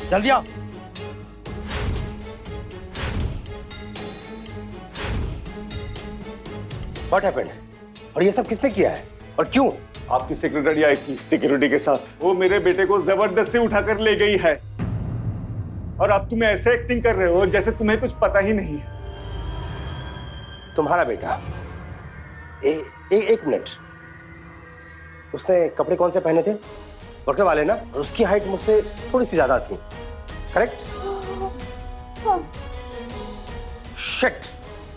जल्दी आओ। What happened? और ये सब किसने किया है और क्यों? आपकी सेक्रेटरी आई थी सिक्योरिटी के साथ, वो मेरे बेटे को जबरदस्ती उठाकर ले गई है और अब तुम ऐसे एक्टिंग कर रहे हो जैसे तुम्हें कुछ पता ही नहीं है। तुम्हारा बेटा एक मिनट, उसने कपड़े कौन से पहने थे? वर्कर वाले ना? और उसकी हाइट मुझसे थोड़ी सी ज्यादा थी, करेक्ट? शिट!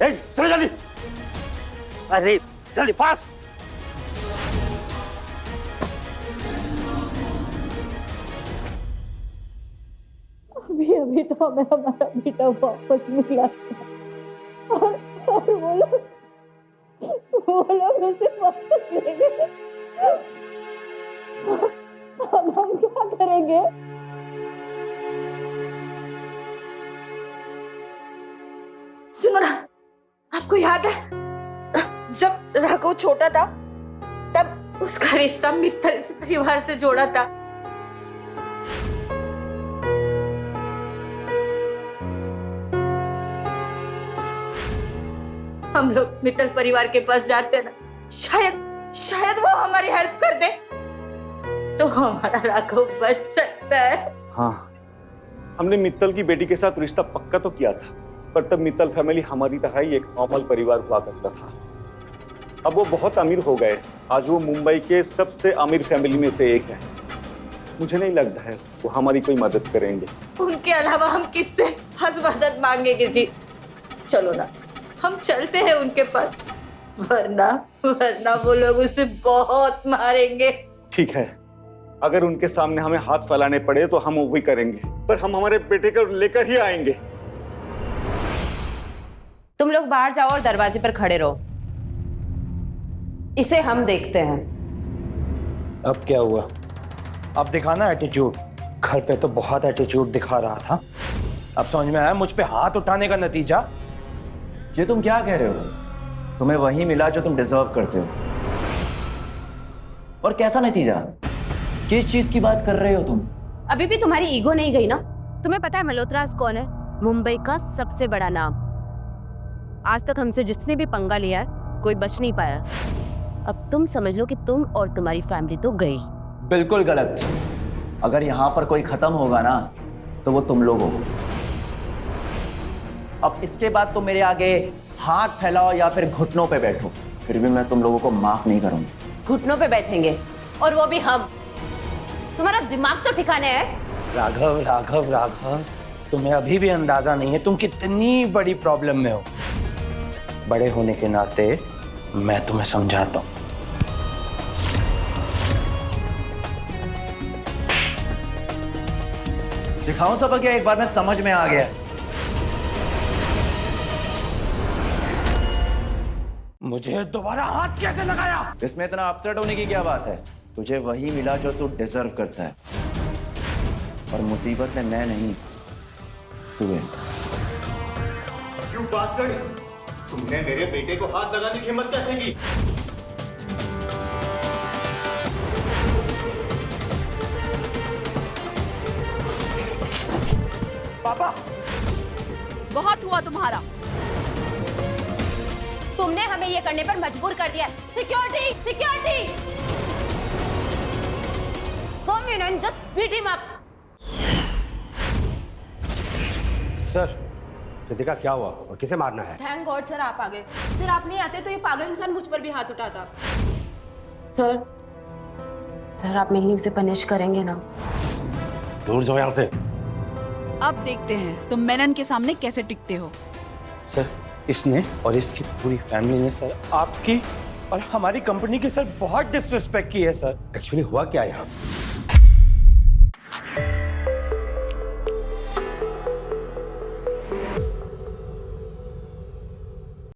चलो जल्दी, अरे जल्दी फास्ट। अभी अभी तो हमें हमारा बेटा वापस मिला और वो लोग उसे वापस ले गए। अब हम क्या करेंगे? सुनो ना, आपको याद है जब राघव छोटा था तब उसका रिश्ता मित्तल परिवार से जोड़ा था। हम लोग मित्तल परिवार के पास जाते ना, शायद वो हमारी हेल्प कर दे तो हमारा राघव बच सकता है। हाँ, हमने मित्तल की बेटी के साथ रिश्ता पक्का तो किया था, पर तब मित्तल फैमिली हमारी तरह ही एक नॉर्मल परिवार हुआ करता था। अब वो बहुत अमीर हो गए, आज वो मुंबई के सबसे अमीर फैमिली में से एक है। मुझे नहीं लगता है वो हमारी कोई मदद करेंगे। उनके अलावा हम किससे मदद मांगेंगे जी? चलो ना, हम चलते हैं उनके पास, वरना वो लोग उसे बहुत मारेंगे। ठीक है, अगर उनके सामने हमें हाथ फैलाने पड़े तो हम वो भी करेंगे, पर हम हमारे बेटे को लेकर ही आएंगे। तुम लोग बाहर जाओ और दरवाजे पर खड़े रहो, इसे हम देखते हैं। अब क्या हुआ? अब दिखाना एटीट्यूड। घर पे तो बहुत एटीट्यूड दिखा रहा था, अब समझ में आया मुझ पे हाथ उठाने का नतीजा। ये तुम क्या कह रहे हो? तुम्हें वही मिला जो तुम डिजर्व करते हो। और कैसा नतीजा? किस चीज की बात कर रहे हो तुम? अभी भी तुम्हारी ईगो नहीं गई ना? तुम्हें पता है मल्होत्रास कौन है? मुंबई का सबसे बड़ा नाम। आज तक हमसे जिसने भी पंगा लिया है कोई बच नहीं पाया। अब तुम समझ लो कि तुम और तुम्हारी फैमिली तो गई। बिल्कुल गलत। अगर यहाँ पर कोई खत्म होगा ना तो वो तुम लोग हो। अब इसके बाद तो मेरे आगे हाथ फैलाओ या फिर घुटनों पे बैठो, फिर भी मैं तुम लोगों को माफ नहीं करूंगा। घुटनों पे बैठेंगे, और वो भी हम। तुम्हारा दिमाग तो ठिकाने है? राघव राघव राघव, तुम्हें अभी भी अंदाजा नहीं है तुम कितनी बड़ी प्रॉब्लम में हो। बड़े होने के नाते मैं तुम्हें समझाता हूं। सिखाऊं सबक या एक बार में समझ में आ गया? मुझे दोबारा हाथ कैसे लगाया? इसमें इतना अपसेट होने की क्या बात है? तुझे वही मिला जो तू डिजर्व करता है, और मुसीबत में मैं नहीं, तू है। You bastard! तुमने मेरे बेटे को हाथ लगाने की हिम्मत कैसे की? पापा, बहुत हुआ तुम्हारा। तुमने हमें ये करने पर मजबूर कर दिया। Security, security! Come in and just beat him up. Sir. Ritika क्या हुआ और किसे मारना है? थैंक गॉड सर आप आ गए। सर आप नहीं आते तो ये पागल इंसान मुझ पर भी हाथ उठाता। सर आप मिलनी से पनिश करेंगे ना? दूर जाओ यहाँ से। अब देखते हैं तुम मेनन के सामने कैसे टिकते हो। सर इसने और इसकी पूरी फैमिली ने सर आपकी और हमारी कंपनी की सर बहुत डिसरिस्पेक्ट की है सर। एक्चुअली हुआ क्या यहाँ?